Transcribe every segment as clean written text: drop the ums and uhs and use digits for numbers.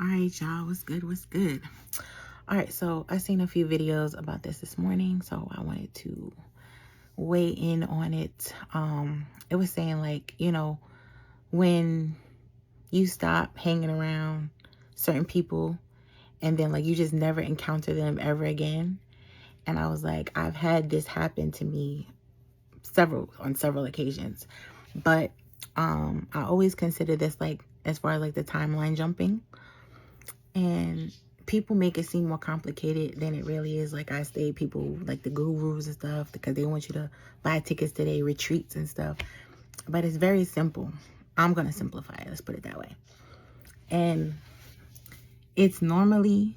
All right, y'all, what's good? What's good? All right, so I seen a few videos about this morning, so I wanted to weigh in on it. It was saying like, when you stop hanging around certain people and then like you just never encounter them ever again. And I was like, I've had this happen to me on several occasions, but I always consider this like as far as like the timeline jumping. And people make it seem more complicated than it really is. Like I say, people like the gurus and stuff because they want you to buy tickets to their retreats and stuff. But it's very simple. I'm going to simplify it. Let's put it that way. And it's normally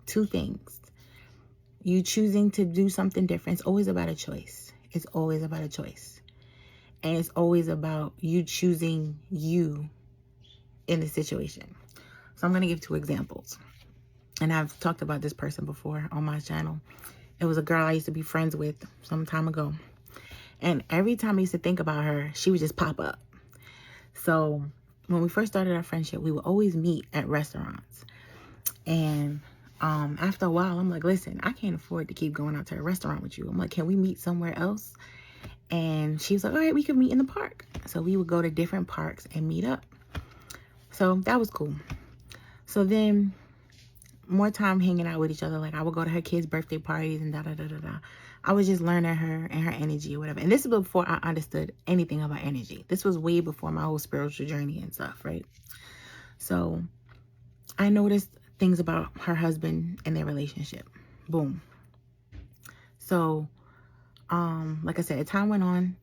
two things. You choosing to do something different. It's always about a choice. It's always about a choice. And it's always about you choosing you in the situation. So I'm going to give two examples. And I've talked about this person before on my channel. It was a girl I used to be friends with some time ago. And every time I used to think about her, she would just pop up. So when we first started our friendship, we would always meet at restaurants. And after a while, I'm like, listen, I can't afford to keep going out to a restaurant with you. I'm like, can we meet somewhere else? And she was like, all right, we could meet in the park. So we would go to different parks and meet up. So that was cool. So then more time hanging out with each other. Like I would go to her kids' birthday parties and da-da-da-da-da. I was just learning her and her energy or whatever. And this is before I understood anything about energy. This was way before my whole spiritual journey and stuff, right? So I noticed things about her husband and their relationship. Boom. So, like I said, as time went on,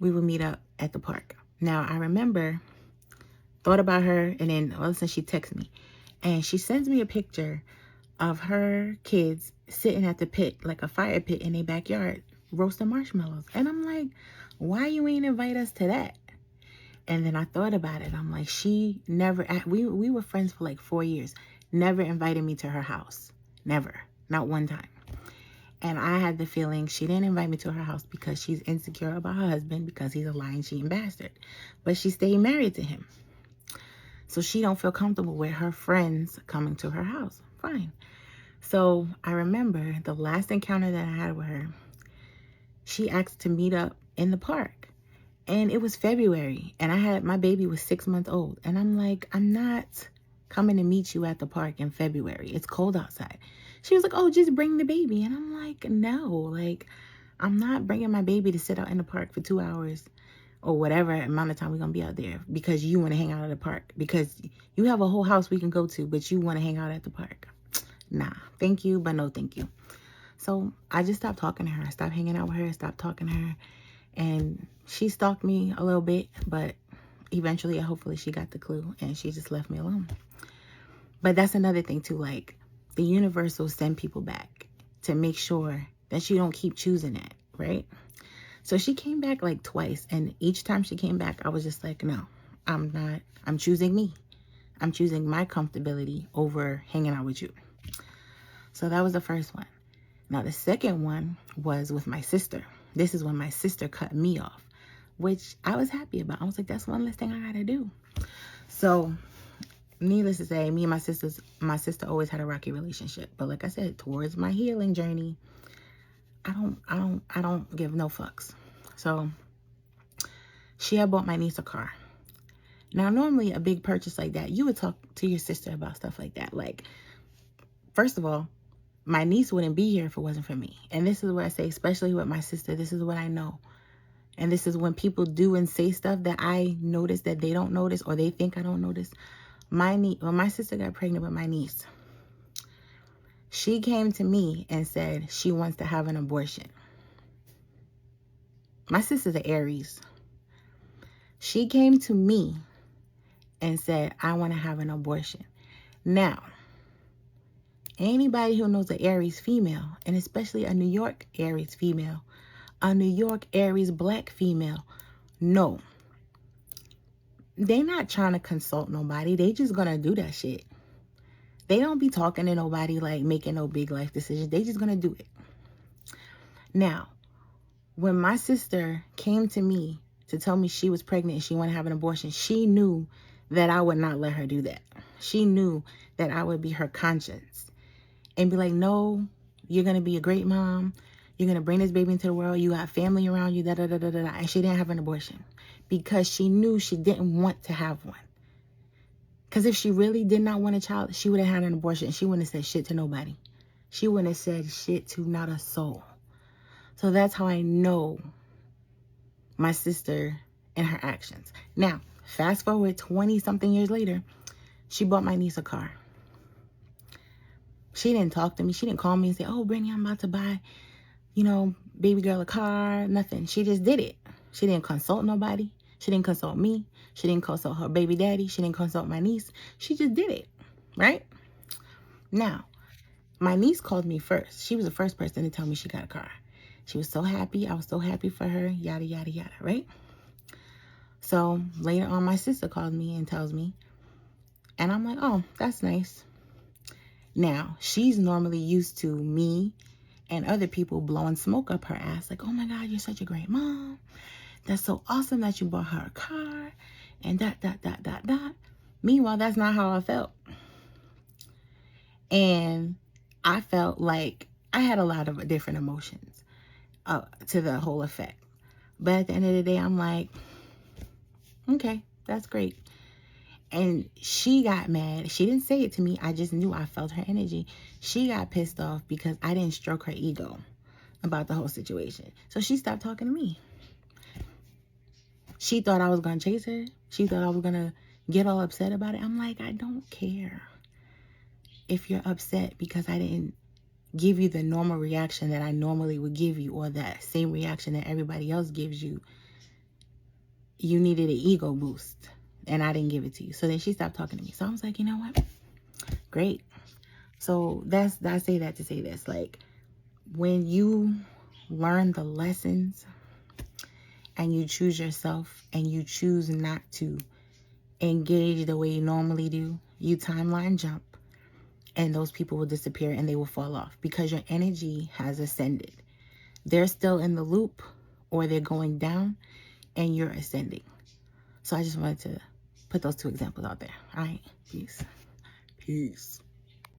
we would meet up at the park. Now, I remember, thought about her, and then all of a sudden she texts me. And she sends me a picture of her kids sitting at the pit, like a fire pit in their backyard, roasting marshmallows. And I'm like, why you ain't invite us to that? And then I thought about it. I'm like, she never, we were friends for like 4 years, never invited me to her house. Never. Not one time. And I had the feeling she didn't invite me to her house because she's insecure about her husband because he's a lying, cheating bastard. But she stayed married to him. So she don't feel comfortable with her friends coming to her house. Fine. So I remember the last encounter that I had with her, she asked to meet up in the park. And it was February. And my baby was 6 months old. And I'm like, I'm not coming to meet you at the park in February. It's cold outside. She was like, oh, just bring the baby. And I'm like, no, like, I'm not bringing my baby to sit out in the park for 2 hours or whatever amount of time we're going to be out there because you want to hang out at the park. Because you have a whole house we can go to, but you want to hang out at the park. Nah, thank you, but no thank you. So I just stopped talking to her. I stopped hanging out with her, stopped talking to her. And she stalked me a little bit, but eventually, hopefully she got the clue and she just left me alone. But that's another thing too, like the universe will send people back to make sure that you don't keep choosing that, right? So she came back like twice, and each time she came back, I was just like, no, I'm choosing me. I'm choosing my comfortability over hanging out with you. So that was the first one. Now, the second one was with my sister. This is when my sister cut me off, which I was happy about. I was like, that's one less thing I got to do. So needless to say, me and my sister always had a rocky relationship. But like I said, towards my healing journey, I don't give no fucks. So she had bought my niece a car. Now, normally a big purchase like that, you would talk to your sister about stuff like that. Like, first of all, my niece wouldn't be here if it wasn't for me. And this is what I say, especially with my sister. This is what I know. And this is when people do and say stuff that I notice that they don't notice or they think I don't notice. When my sister got pregnant with my niece, she came to me and said she wants to have an abortion. My sister's an Aries. She came to me and said, I want to have an abortion. Now, anybody who knows an Aries female, and especially a New York Aries female, a New York Aries black female, no. They not trying to consult nobody. They just gonna do that shit. They don't be talking to nobody, like making no big life decisions. They just gonna do it. Now, when my sister came to me to tell me she was pregnant and she wanted to have an abortion, she knew that I would not let her do that. she knew that I would be her conscience and be like, no, you're going to be a great mom. You're going to bring this baby into the world. You got family around you, da, da, da, da, da, da. And she didn't have an abortion because she knew she didn't want to have one. Because if she really did not want a child, she would have had an abortion. She wouldn't have said shit to nobody. She wouldn't have said shit to not a soul. So that's how I know my sister and her actions. Now, fast forward 20-something years later, she bought my niece a car. She didn't talk to me. She didn't call me and say, oh, Brittany, I'm about to buy, baby girl a car. Nothing. She just did it. She didn't consult nobody. She didn't consult me. She didn't consult her baby daddy. She didn't consult my niece. She just did it. Right? Now, my niece called me first. She was the first person to tell me she got a car. She was so happy. I was so happy for her. Yada, yada, yada. Right? So later on, my sister called me and tells me. And I'm like, oh, that's nice. Now, she's normally used to me and other people blowing smoke up her ass. Like, oh my God, you're such a great mom. That's so awesome that you bought her a car. And that. Meanwhile, that's not how I felt. And I felt like I had a lot of different emotions to the whole effect. But at the end of the day, I'm like, okay, that's great. And she got mad. She didn't say it to me. I just knew. I felt her energy. She got pissed off because I didn't stroke her ego about the whole situation. So she stopped talking to me. She thought I was going to chase her. She thought I was going to get all upset about it. I'm like, I don't care if you're upset because I didn't give you the normal reaction that I normally would give you, or that same reaction that everybody else gives you. You needed an ego boost, and I didn't give it to you. So then she stopped talking to me. So I was like, you know what? Great. So I say that to say this. Like, when you learn the lessons and you choose yourself and you choose not to engage the way you normally do, you timeline jump, and those people will disappear and they will fall off because your energy has ascended. They're still in the loop, or they're going down and you're ascending. So I just wanted to put those two examples out there. All right. Peace. Peace.